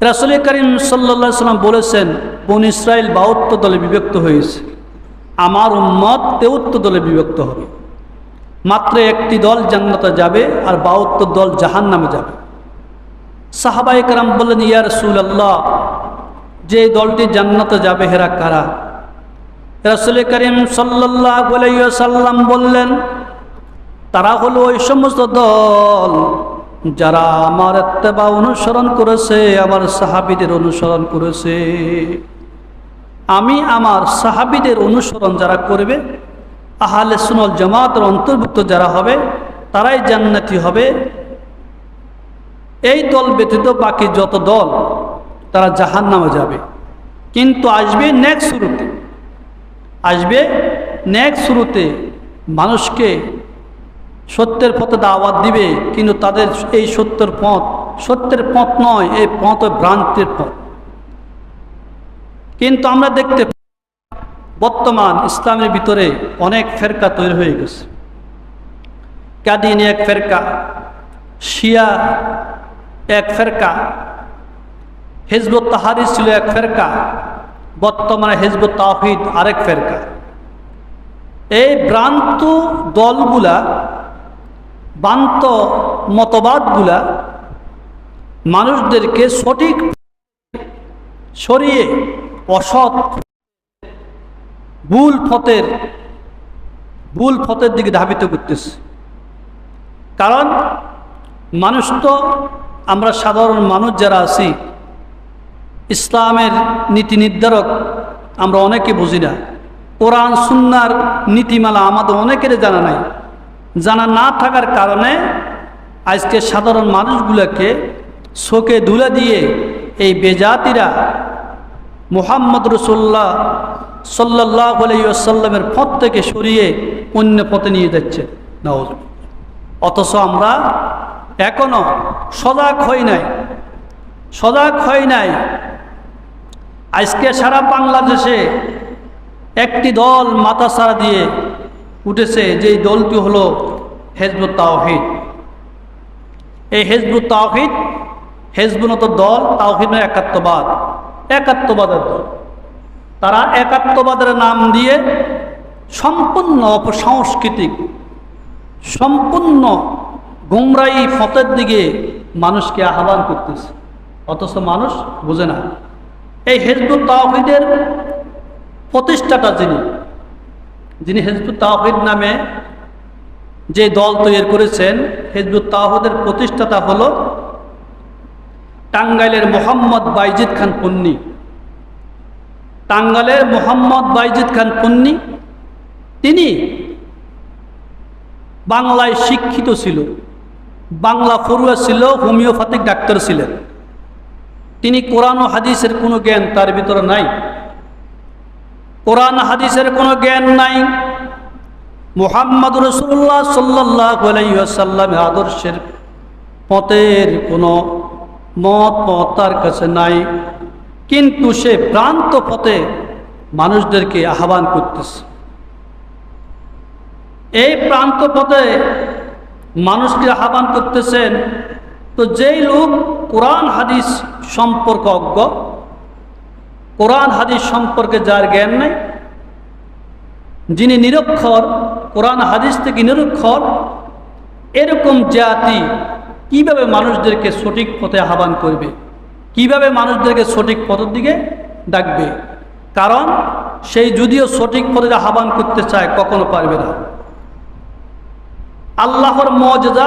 রাসূল করিম সাল্লাল্লাহু আলাইহি ওয়াসাল্লাম বলেছেন, বনী ইসরাইল 72 দলে বিভক্ত হয়েছে, আমার উম্মত 73 দলে বিভক্ত হবে। মাত্র একটি দল জান্নাতে যাবে আর 72 দল জাহান্নামে যাবে। সাহাবায়ে কেরাম বললেন, ইয়া রাসূলুল্লাহ, যে দলটি জান্নাতে যাবে হেরা কারা? রাসূল করিম সাল্লাল্লাহু আলাইহি ওয়াসাল্লাম বললেন, তারা হলো ওই সমস্ত দল যারা আমার ইত্তেবা অনুসরণ করেছে, আমার সাহাবীদের অনুসরণ করেছে। আমি আমার সাহাবীদের অনুসরণ যারা করবে, আহলে সুন্নাত জামাতের অন্তর্ভুক্ত যারা হবে, তারাই জান্নাতি হবে। এই দল ব্যতীত বাকি যত দল তারা জাহান্নামে যাবে। কিন্তু আসবে নেক শুরুতে মানুষকে সত্যের পথে দাওয়াত দিবে, কিন্তু তাদের এই সত্যের পথ নয়, এই পথ ভ্রান্তির পথ। কিন্তু আমরা দেখতে পাই বর্তমান ইসলামের ভিতরে অনেক ফেরকা তৈরি হয়ে গেছে। কাদিয়ানী এক ফেরকা, শিয়া এক ফেরকা, হিজবুত তাহরির ছিল এক ফেরকা, বর্তমানে হিজবুত তাওহীদ আরেক ফেরকা। এই ভ্রান্ত দলগুলা, ভ্রান্ত মতবাদগুলা মানুষদেরকে সঠিক সরিয়ে অসৎ ভুল পথের দিকে ধাবিত করতেছে। কারণ মানুষ তো, আমরা সাধারণ মানুষ যারা আছি, ইসলামের নীতি নির্ধারক আমরা অনেকে বুঝি না। কোরআন সুন্নাহর নীতিমালা আমাদের অনেকের জানা নাই। জানা না থাকার কারণে আজকে সাধারণ মানুষগুলোকে শোকে ধুলা দিয়ে এই বেজাতিরা মুহাম্মদ রাসূলুল্লাহ সাল্লাল্লাহু আলাইহি ওয়াসাল্লামের পথ থেকে সরিয়ে অন্য পথে নিয়ে যাচ্ছে। অথচ আমরা এখনো সজাগ হই নাই। আজকে সারা বাংলাদেশে একটি দল মাথাছাড়া দিয়ে উঠেছে, যেই দলটি হলো হিজবুত তাওহীদ। এই হিজবুত তাওহীদ, হিজবুত দল, তাওহীদ একাত্মবাদের দল। তারা একাত্মবাদের নাম দিয়ে সম্পূর্ণ অপসংস্কৃতিক, সম্পূর্ণ গুমরাহি পথের দিকে মানুষকে আহ্বান করতেছে, অথচ মানুষ বোঝে না। এই হিজবুত তাওহীদের প্রতিষ্ঠাতা যিনি হিজবুত তাওহীদ নামে যে দল তৈরি করেছেন, হিজবুত তাওহীদের প্রতিষ্ঠাতা হলো টাঙ্গাইলের মোহাম্মদ বাইজিদ খান পন্নী। টাঙ্গাইলের মোহাম্মদ বাইজিদ খান পন্নী, তিনি বাংলায় শিক্ষিত ছিল, বাংলা পড়ুয়া ছিল, হোমিওপ্যাথিক ডাক্তার ছিলেন। তিনি কোরআন ও হাদিসের কোনো জ্ঞান তার ভিতরে নাই। কোরআন হাদিসের কোনো জ্ঞান নাই। মুহাম্মদ রাসূলুল্লাহ সাল্লাল্লাহু আলাইহি ওয়াসাল্লামের আদর্শের পথের কোনো মত তার কাছে নাই। কিন্তু সে ভ্রান্ত পথে মানুষদেরকে আহ্বান করতেছে। এই ভ্রান্ত পথে মানুষকে আহ্বান করতেছেন। তো যেই লোক কোরআন হাদিস সম্পর্কে অজ্ঞ, কোরআন হাদিস সম্পর্কে যার জ্ঞান নেই, যিনি নিরক্ষর, কোরআন হাদিস থেকে নিরক্ষর, এরকম জাতি কিভাবে মানুষদেরকে সঠিক পথে আহ্বান করবে, কিভাবে মানুষদেরকে সঠিক পথের দিকে ডাকবে? কারণ সেই যদিও সঠিক পথে আহ্বান করতে চায়, কখনো পারবে না। আল্লাহর মুজিজা,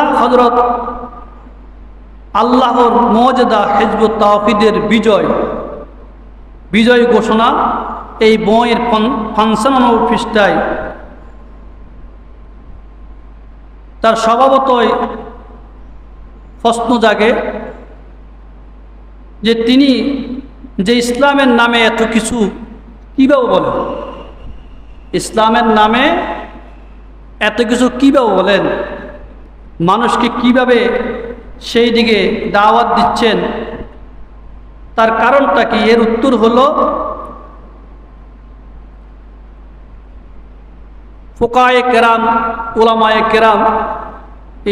আল্লাহর মুজিজা হিজবুত তাওহীদের বিজয় ঘোষণা এই বইয়ের 55 পৃষ্ঠায় তার স্বভাবতই প্রশ্ন জাগে যে তিনি যে ইসলামের নামে এত কিছু কীভাবে বলেন, ইসলামের নামে এত কিছু কীভাবে বলেন, মানুষকে কিভাবে সেই দিকে দাওয়াত দিচ্ছেন, তার কারণটা কি? এর উত্তর হলো, ফুকায়ে কেরাম, উলামায়ে কেরাম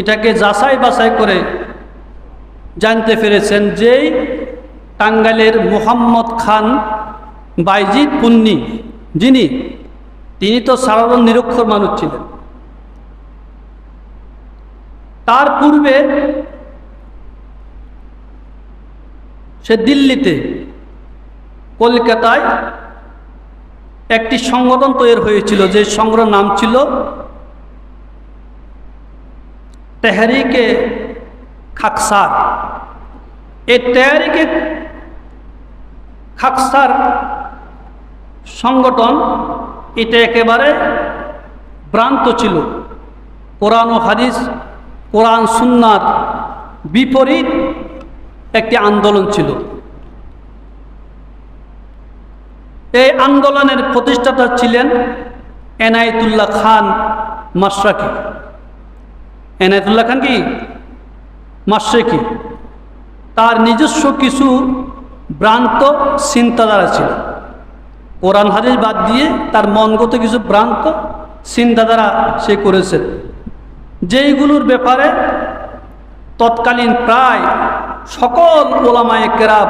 এটাকে যাচাই বাছাই করে জানতে পেরেছেন যে টাঙ্গাইলের মোহাম্মদ খান বাইজিদ পুন্নি তিনি তো সাধারণ নিরক্ষর মানুষ ছিলেন। তার পূর্বে সে দিল্লিতে, কলকাতায় একটি সংগঠন তৈরি হয়েছিল, যে সংগঠনের নাম ছিল তেহরিকে খাকসার। এই তেহরিকে খাকসার সংগঠন এটা একেবারে ভ্রান্ত ছিল। কোরআন ও হাদিস, কোরআন সুন্নার বিপরীত একটি আন্দোলন ছিল। এই আন্দোলনের প্রতিষ্ঠাতা ছিলেন এনায়েতুল্লাহ খান মাশরাকি। এনায়েতুল্লাহ খান কি মাশরাকি, তার নিজস্ব কিছু ভ্রান্ত চিন্তাধারা ছিল। কোরআন হাদিস বাদ দিয়ে তার মনগত কিছু ভ্রান্ত চিন্তাধারা সে করেছেন, যেইগুলোর ব্যাপারে তৎকালীন প্রায় সকল ওলামায়ে কেরাম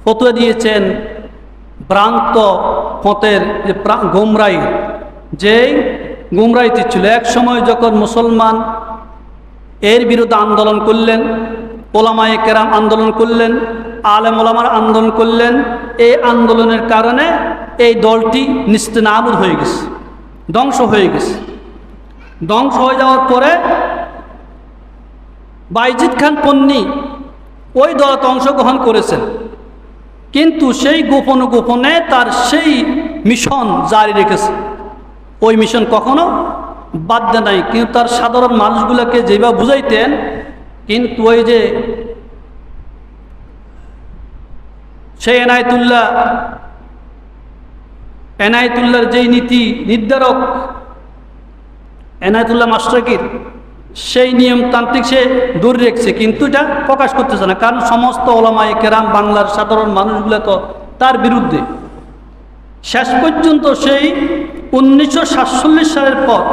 ফতোয়া দিয়েছেন। ভ্রান্ত পথের যে গোমরাই, যেই গোমরাইটি ছিল, এক সময় যখন মুসলমান এর বিরুদ্ধে আন্দোলন করলেন, ওলামায়ে কেরাম আন্দোলন করলেন, আলেম ওলামার আন্দোলন করলেন, এই আন্দোলনের কারণে এই দলটি নিস্তেনাবুদ হয়ে গেছে, ধ্বংস হয়ে গেছে। ধ্বংস হয়ে যাওয়ার পরে বাইজিদ খান পন্নী ওই দলতে অংশগ্রহণ করেছেন, কিন্তু সেই গোপনে তার সেই মিশন জারি রেখেছে। ওই মিশন কখনো বাদ দেয় নাই, কিন্তু তার সাধারণ মানুষগুলোকে যেভাবে বুঝাইতেন, কিন্তু ওই যে সেই এনায়েতুল্লাহর যেই নীতি নির্ধারক এনায়েতুল্লাহ মাশরাকির, সেই নিয়মতান্ত্রিক সে দূর রেখেছে, কিন্তু এটা প্রকাশ করতেছে না, কারণ সমস্ত ওলামায়ে কেরাম বাংলার সাধারণ মানুষগুলো তো তার বিরুদ্ধে। শেষ পর্যন্ত সেই 1947 সালের পর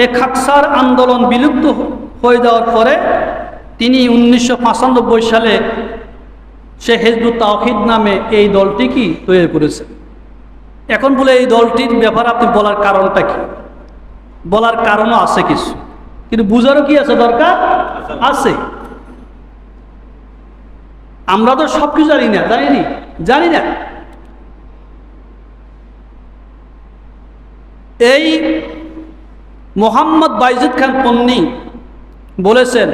এই খাকসার আন্দোলন বিলুপ্ত হয়ে যাওয়ার পরে তিনি 1995 সালে সে হিজবুত তাওহীদ নামে এই দলটি কি তৈরি করেছে। এখন বলে এই দলটির ব্যাপারে আপনি বলার কারণটা কি? বলার কারণও আছে কিছু, কিন্তু বুঝারও কি আছে দরকার আছে। আমরা তো সব কিছু জানি না। এই মোহাম্মদ বাইজিদ খান পন্নী বলেছেন,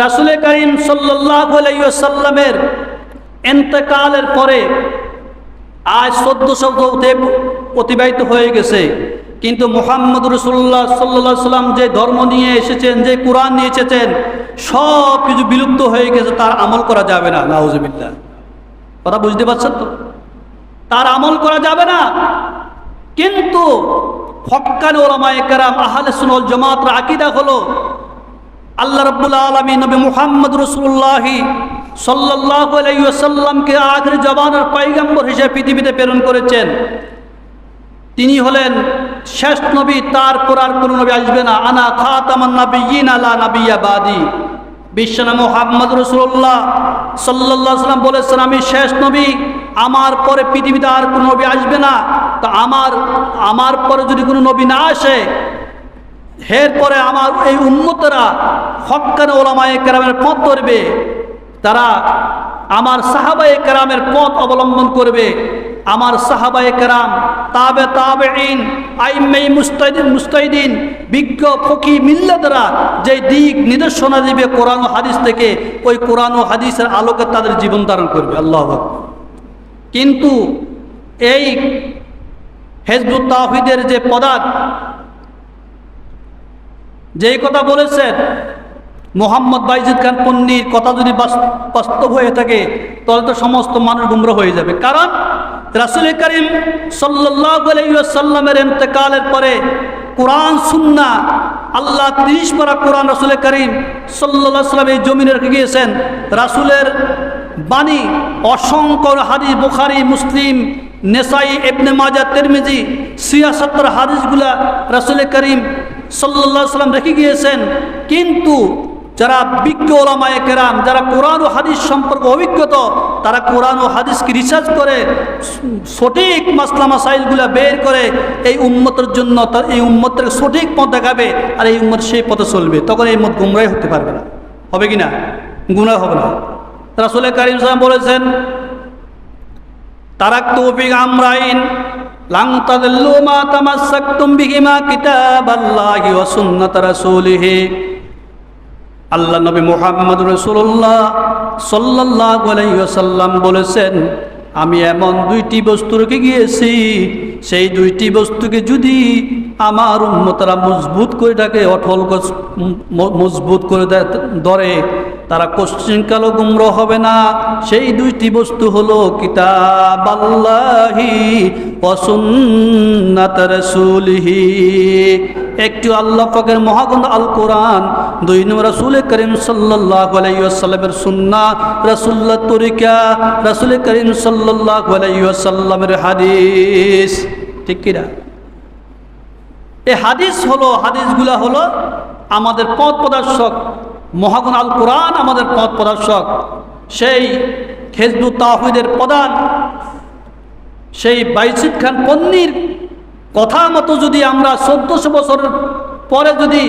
রাসূল করিম সাল্লাল্লাহু আলাইহি ওয়াসাল্লামের ইন্তেকালের পরে আজ 1400 অতিবাহিত হয়ে গেছে, কিন্তু মুহাম্মদ রাসূলুল্লাহ সাল্লাল্লাহু আলাইহি ওয়াসাল্লাম যে ধর্ম নিয়ে এসেছেন, যে কোরআন নিয়ে এসেছেন, সব কিছু বিলুপ্ত হয়ে গেছে, তার আমল করা যাবে না। নাউজুবিল্লাহ। কথা বুঝতে পারছেন তো? তার আমল করা যাবে না। কিন্তু হক্কানি ওলামায়ে কেরাম আহলে সুন্নাহ ওয়াল জামাতের আকীদা হলো আল্লাহ রাব্বুল আলামিন নবী মুহাম্মদ রাসূলুল্লাহ সাল্লাল্লাহু আলাইহি ওয়াসাল্লামকে আখির জামানার পয়গম্বর হিসেবে পৃথিবীতে প্রেরণ করেছেন। তিনি হলেন শেষ নবী, তারপর আর কোনো নবী আসবে না। আনা খাতামান নাবিয়্যিন লা নাবিয়্যা বাদি। বিশ্বনবী মুহাম্মদ রাসূলুল্লাহ সাল্লাল্লাহু আলাইহি ওয়াসাল্লাম বলেছেন, আমি শেষ নবী, আমার পরে পৃথিবীতে আর কোনো নবী আসবে না। তো আমার পরে যদি কোনো নবী না আসে, এরপরে আমার এই উম্মতরা হক্কানি ওলামায়ে কেরামের পথ ধরবে, তারা আমার সাহাবায়ে কেরামের পথ অবলম্বন করবে। আমার সাহাবায়ে কেরাম, তাবেঈন, আইম্মায়ে মুজতাহিদিন, বিজ্ঞ ফকি মিল্লাতরা যে দিক নির্দেশনা দিবে কোরআন ও হাদিস থেকে, ওই কোরআন ও হাদিসের আলোকে তাদের জীবন ধারণ করবে। আল্লাহু আকবার। কিন্তু এই হিজবুত তাওহীদের যে পদার্থ, যেই কথা বলেছেন মোহাম্মদ বাইজিদ খান পন্নীর কথা যদি বাস্তব হয়ে থাকে, তাহলে তো সমস্ত মানুষ গুমরা হয়ে যাবে। কারণ রাসূল করিম সাল্লাল্লাহু আলাইহি ওয়াসাল্লামের ইন্তেকালের পরে কোরআন সুন্নাহ, আল্লাহ 30 পারা কোরআন রাসূল করিম সাল্লাল্লাহু আলাইহি ওয়াসাল্লাম এই জমিনে রেখে গিয়েছেন। রাসূলের বাণী অসংখ্য হাদিস, বুখারী, মুসলিম, নেসাই, ইবনে মাজাহ, তিরমিজি, 76 হাদিসগুলা রাসূল করিম সাল্লাল্লাহু আলাইহি ওয়াসাল্লাম রেখে গিয়েছেন। কিন্তু যারা বিজ্ঞ ওলামায়ে কেরাম, যারা কোরআন ও হাদিস সম্পর্কে অভিজ্ঞত, তারা কোরআন ও হাদিসকে রিসার্চ করে সঠিক মাসলা মাসাইলগুলো বের করে এই উম্মতের জন্য, এই উম্মতের সঠিক পথ দেখাবে, আর এই উম্মত সেই পথে চলবে। তখন এই উম্মত গুমরাহ হতে পারবে না। হবে কি না? গুনাহ হবে না। রাসূল কারীম সাল্লাল্লাহু আলাইহি ওয়াসাল্লাম বলেছেন, তারাকতু ফিক আমরাইন লান তাদিল্লু মা তামাসসাকতুম বিহিমা কিতাবাল্লাহি ওয়া সুন্নাত রাসূলিহি। আল্লাহ নবী মুহাম্মদ রাসূলুল্লাহ সাল্লাল্লাহু আলাইহি ওয়াসাল্লাম বলেছেন, আমি এমন দুইটি বস্তু রেখে গিয়েছি, সেই দুইটি বস্তুকে যদি আমার উম্মতরা মজবুত করে থাকে, অটল মজবুত করে ধরে, তারা কোশ্চিনকালও গুমরাহ হবে না। সেই দুইটি বস্তু হলো কিতাবাল্লাহি ওয়া সুন্নাত রাসূলিহি। একটি আল্লাহ পাকের মহাগ্রন্থ আল কোরআন, দুই নম্বর রাসূল করিম সাল্লাল্লাহু আলাইহি ওয়াসাল্লামের সুন্নাহ, রাসূলুল্লাহর তরিকা, রাসূল করিম সাল্লাল্লাহু আলাইহি ওয়াসাল্লামের হাদিস। ঠিক কি না? এই হাদিসগুলা হলো আমাদের পথ প্রদর্শক। মহাগ্রন্থ আল কোরআন আমাদের পথ প্রদর্শক। সেই হিজবুত তাওহীদের প্রধান সেই বাইজিদ খান পন্নীর কথা মতো যদি আমরা 1400 বছরের পরে যদি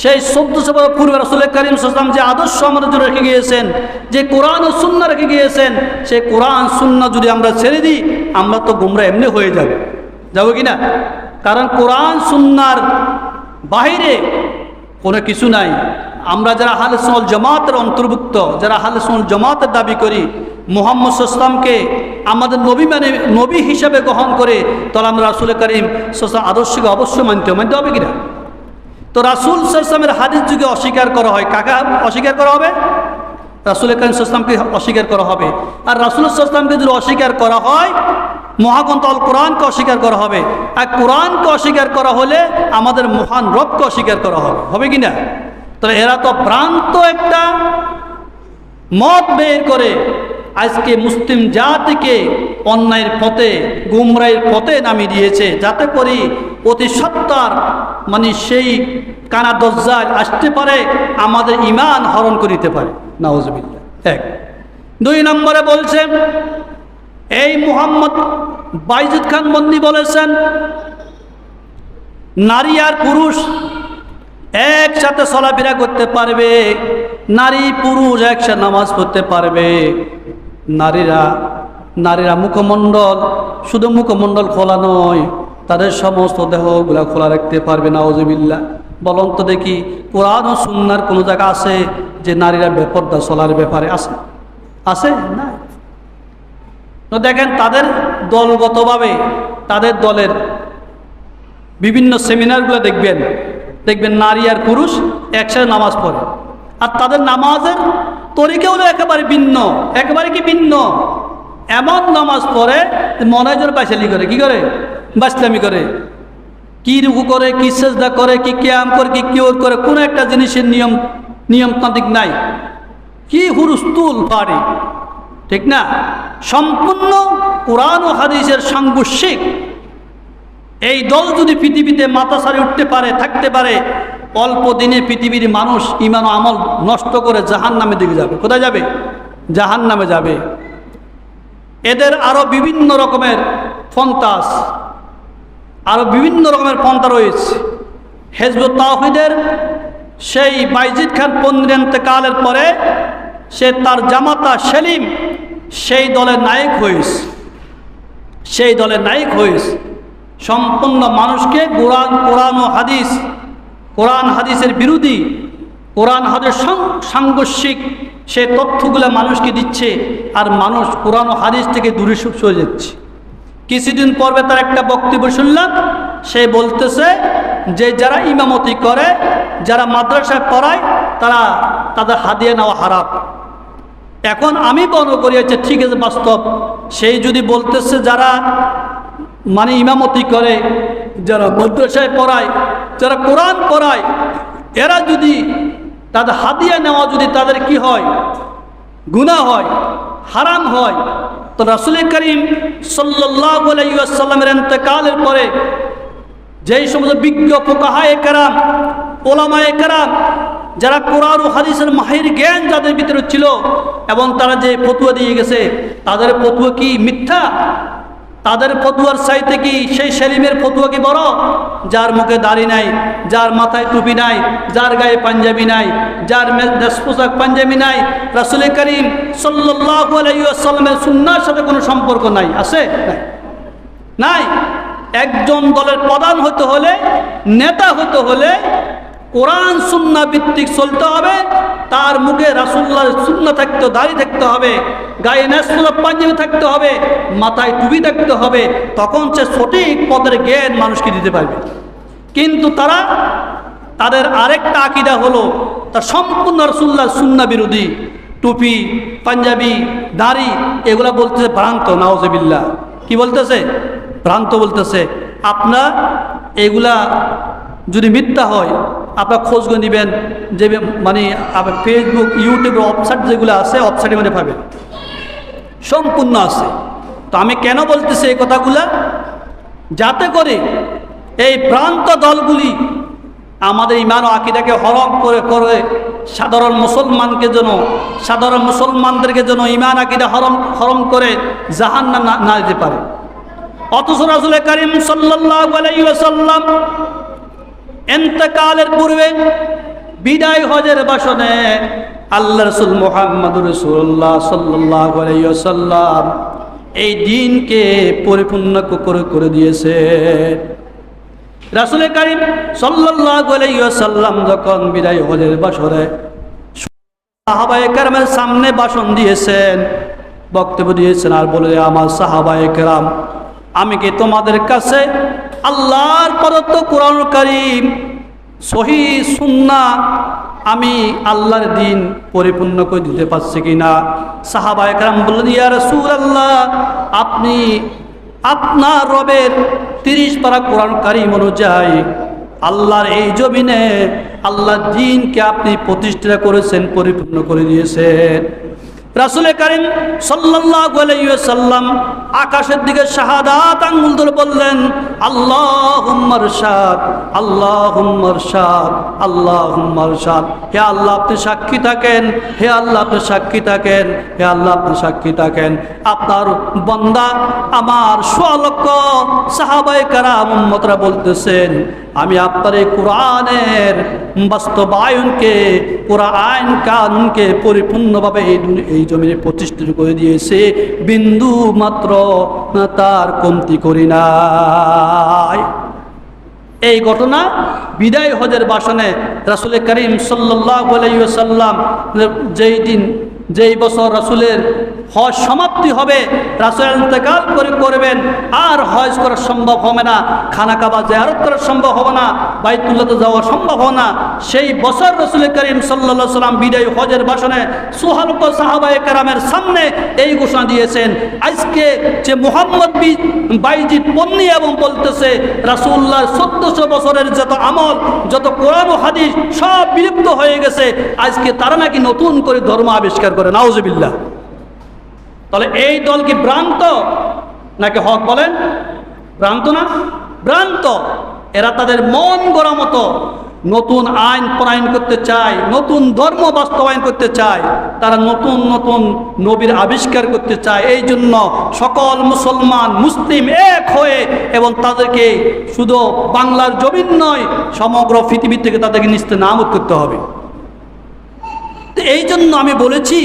সেই 1400 বছর পূর্বে রাসূল করিম সাল্লাল্লাহু আলাইহি ওয়াসাল্লাম যে আদর্শ আমাদের জন্য রেখে গিয়েছেন, যে কোরআন ও সুন্নাহ রেখে গিয়েছেন, সেই কোরআন সুন্নাহ যদি আমরা ছেড়ে দিই, আমরা তো গুমরাহ এমনি হয়ে যাব কি না? কারণ কোরআন সুন্নাহর বাহিরে কোনো কিছু নাই। আমরা যারা আহলে সুন্নাত ওয়াল জামাতের অন্তর্ভুক্ত, যারা আহলে সুন্নাত ওয়াল জামাতের দাবি করি, মুহাম্মদ সাল্লাল্লাহু আলাইহি ওয়াসাল্লামকে আমাদের নবী মানে নবী হিসাবে গ্রহণ করে, তাহলে আমরা রাসূল করিম সাল্লাল্লাহু আলাইহি ওয়াসাল্লাম আদর্শকে অবশ্যই মানতে হবে কিনা? তো রাসূল সাল্লাল্লাহু আলাইহি ওয়াসাল্লামের হাদিস যদি অস্বীকার করা হয়, কাকে অস্বীকার করা হবে? রাসূল করিম সাল্লাল্লাহু আলাইহি ওয়াসাল্লামকে অস্বীকার করা হবে। আর রাসূল সাল্লাল্লাহু আলাইহি ওয়াসাল্লামকে যদি অস্বীকার করা হয়, মহাগ্রন্থ আল কোরআনকে অস্বীকার করা হবে। আর কোরআনকে অস্বীকার করা হলে আমাদের মহান রবকে অস্বীকার করা হবে কি না? তাহলে এরা তো ভ্রান্ত একটা মত বের করে আজকে মুসলিম জাতিকে অন্যায়ের পথে, গুমরাহির পথে নামিয়ে দিয়েছে, যাতে করে অতি সত্বর মানে সেই কানা দজ্জাল আসতে পারে, আমাদের ঈমান হরণ করিতে পারে। নাউজুবিল্লাহ। এক। দুই নম্বরে বলছে, এই মুহাম্মদ বাইজিদ খান বন্দি বলেছেন, নারী আর পুরুষ একসাথে চলাফেরা করতে পারবে, নারী পুরুষ একসাথে নামাজ পড়তে পারবে। নারীরা মুখমণ্ডল, শুধু মুখমণ্ডল খোলা নয়, তাদের সমস্ত দেহগুলা খোলা রাখতে পারবে। নাউজুবিল্লাহ। বলুন তো দেখি, কোরআন ও সুন্নাহর কোনো জায়গা আছে যে নারীরা বেপরদা চলার ব্যাপারে আছে? না। তো দেখেন, তাদের দলগতভাবে তাদের দলের বিভিন্ন সেমিনারগুলো দেখবেন নারী আর পুরুষ একসাথে নামাজ পড়ে, আর তাদের নামাজের তরিকা হলো একেবারে ভিন্ন। একেবারে কি ভিন্ন? এমন নামাজ পড়ে মনে হয় যেন বাইসালি করে, কি করে? বাইসলামি করে, কি রুকু করে, কি সেজদা করে, কি কিয়াম করে, কি কিওর করে, কোনো একটা জিনিসের নিয়মতান্ত্রিক নাই। কি হুরুস্তুল পারে, ঠিক না? সম্পূর্ণ কোরআন ও হাদিসের সাংঘর্ষিক এই দল যদি পৃথিবীতে মাথা সারি উঠতে পারে, থাকতে পারে, অল্প দিনে পৃথিবীর মানুষ ঈমান ও আমল নষ্ট করে জাহান্নামের দিকে যাবে। কোথায় যাবে? জাহান্নামে যাবে। এদের আরো বিভিন্ন রকমের পন্থা রয়েছে। হিজবুত তাওহীদের সেই বাইজিদ খান পন্নীর ইন্তেকালের পরে সে তার জামাতা সেলিম সেই দলের নায়ক হয়েছে। সম্পূর্ণ মানুষকে কোরআন হাদিসের বিরোধী, কোরআন হাদিস সাংঘর্ষিক সে তথ্যগুলো মানুষকে দিচ্ছে, আর মানুষ কোরআন ও হাদিস থেকে দূরে সরে যাচ্ছে। কিছুদিন পর্বে তার একটা বক্তব্য শুনলাম, সে বলতেছে যে যারা ইমামতি করে, যারা মাদ্রাসায় পড়ায়, তাদের হাদিয়া নেওয়া হারাম। এখন আমি মনে করি হচ্ছে ঠিক আছে, বাস্তব। সেই যদি বলতেছে যারা মানে ইমামতি করে, যারা মাদ্রাসায় পড়ায়, যারা কোরআন পড়ায়, এরা যদি তাদের হাদিয়া নেওয়া যদি তাদের কি হয়, গুনাহ হয়, হারাম হয়, তো রাসূল করিম সাল্লাল্লাহু আলাইহি ওয়াসাল্লামের ইন্তেকালের পরে যেই সমস্ত বিজ্ঞ ফুকাহায়ে কেরাম, ওলামায়ে কেরাম যারা কোরআন ও হাদিসের মাহির জ্ঞান যাদের ভিতরে ছিল এবং তারা যে ফতোয়া দিয়ে গেছে, তাদের ফতোয়া কি মিথ্যা? তাদের ফতোয়ার চাইতে কি সেই সেলিমের ফতোয়া কি বড়? যার মুখে দাড়ি নাই, যার মাথায় টুপি নাই, যার গায়ে পাঞ্জাবি নাই, যার দেশ পোশাক পাঞ্জাবি নাই, রাসূল করিম সাল্লাল্লাহু আলাইহি ওয়াসাল্লামের সুন্নাহর সাথে কোনো সম্পর্ক নাই, আছে? নাই। একজন দলের প্রধান হতে হলে, নেতা হতে হলে কোরআন সুন্নাহ ভিত্তিক চলতে হবে, তার মুখে রাসূলুল্লাহর সুন্নাহ থাকতে, দাড়ি থাকতে হবে, গায়ে নেশফুলাপ পাঞ্জাবি থাকতে হবে, মাথায় টুপি থাকতে হবে, তখন সে সঠিক পদের জ্ঞান মানুষকে দিতে পারবে। কিন্তু তারা, তাদের আরেকটা আকীদা হলো তার সম্পূর্ণ রাসূলুল্লাহর সুন্নাহ বিরোধী। টুপি, পাঞ্জাবি, দাড়ি এগুলা বলতেছে ভ্রান্ত, নাউজুবিল্লাহ। কি বলতেছে? ভ্রান্ত বলতেছে। আপনার এগুলা যদি মিথ্যা হয়, আপনার খোঁজ করে নেবেন, যে মানে আপনার ফেসবুক, ইউটিউবের ওয়েবসাইট যেগুলো আছে, ওয়েবসাইটে মানে পাবেন, সম্পূর্ণ আছে। তো আমি কেন বলতেছি এই কথাগুলা? যাতে করে এই ভ্রান্ত দলগুলি আমাদের ঈমান ও আকীদাকে হরম করে সাধারণ মুসলমানদেরকে যেন ঈমান আকীদা হরম করে জাহান্নাম না দিতে পারে। অথচ রাসূল করিম সাল্লাল্লাহু আলাইহি ওয়াসাল্লাম ইন্তেকালের পূর্বে বিদায় হজের ভাষণে আল্লাহ রাসূল মুহাম্মদুর রাসূলুল্লাহ সাল্লাল্লাহু আলাইহি ওয়াসাল্লাম এই দ্বীনকে পরিপূর্ণ করে দিয়েছে। রাসূল করিম সাল্লাল্লাহু আলাইহি ওয়াসাল্লাম যখন বিদায় হজের ভাষণে সাহাবায়ে কেরামের সামনে ভাষণ দিয়েছেন, বক্তব্য দিয়েছেন, আর বলে, আমার সাহাবায়ে কেরাম, আমি কি তোমাদের কাছে আল্লাহর প্রদত্ত কোরআন কারীম, সহিহ সুন্নাহ, আমি আল্লাহর দ্বীন পরিপূর্ণ করে দিতে পারছি কিনা? সাহাবায়ে কেরাম বললেন, ইয়া রাসূলুল্লাহ, আপনি আপনার রবের 30 পারা কোরআন কারীম অনুযায়ী আল্লাহর এই জমিনে আল্লাহর দ্বীনকে আপনি প্রতিষ্ঠা করেছেন, পরিপূর্ণ করে দিয়েছেন। রাসূল করিম সাল্লাল্লাহু আলাইহি ওয়াসাল্লাম আকাশের দিকে শাহাদাত আঙ্গুল ধরে বললেন, আল্লাহুম্মা ইরশাদ, আল্লাহুম্মা ইরশাদ, আল্লাহুম্মা ইরশাদ। হে আল্লাহ, আপনি সাক্ষী থাকেন, হে আল্লাহ আপনি সাক্ষী থাকেন, হে আল্লাহ আপনি সাক্ষী থাকেন। আপনার বান্দা আমার সোয়ালক্ষ সাহাবায়ে কেরাম উম্মতরা বলতেছেন, আমি আপনার এই কোরআনের বাস্তবায়নকে, কোরআন কানুনকে পরিপূর্ণভাবে এই জমিনে প্রতিষ্ঠিত করে দিয়েছে, বিন্দু মাত্র তার কমতি করি নাই। এই ঘটনা বিদায় হজের ভাষণে রাসূল করিম সাল্লাল্লাহু আলাইহি ওয়াসাল্লাম যেই বছর রাসূলের হজ সমাপ্তি হবে, রাসূল ইন্তেকাল করবেন, আর হজ করা সম্ভব হবে না, খানা কাবা জিয়ারত করা সম্ভব হবে না, বাইতুল্লাহতে যাওয়া সম্ভব হবে না, সেই বছর রাসূল করিম সাল্লাল্লাহু আলাইহি ওয়াসাল্লাম বিদায় হজের ভাষণে সুহালক সাহাবায়ে কেরামের সামনে এই ঘোষণা দিয়েছেন, আজকে যে মুহাম্মদ বাইজিদ পন্নী এবং বলতেছে রাসূলুল্লাহর 1400 বছরের যত আমল, যত কোরআন ও হাদিস সব বিলুপ্ত হয়ে গেছে, আজকে তারা নাকি নতুন করে ধর্ম আবিষ্কার করে। নাউজুবিল্লাহ। তাহলে এই দল কি ভ্রান্ত নাকি হক? বলেন, ভ্রান্ত না? ভ্রান্ত। এরা তাদের মন গড়া মতো নতুন আইন প্রণয়ন করতে চায়, নতুন ধর্ম বাস্তবায়ন করতে চায়, তারা নতুন নতুন নবীর আবিষ্কার করতে চায়। এই জন্য সকল মুসলমান মুসলিম এক হয়ে, এবং তাদেরকে শুধু বাংলার জমিন নয়, সমগ্র পৃথিবী থেকে তাদেরকে নিস্তেনাবুদ করতে হবে। এই জন্য আমি বলেছি,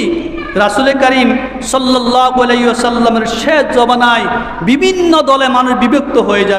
রাসূল করিম সাল্লাল্লাহু আলাইহি ওয়াসাল্লামের শেষ জমানায় বিভিন্ন দলে মানুষ বিভক্ত হয়ে যাবে।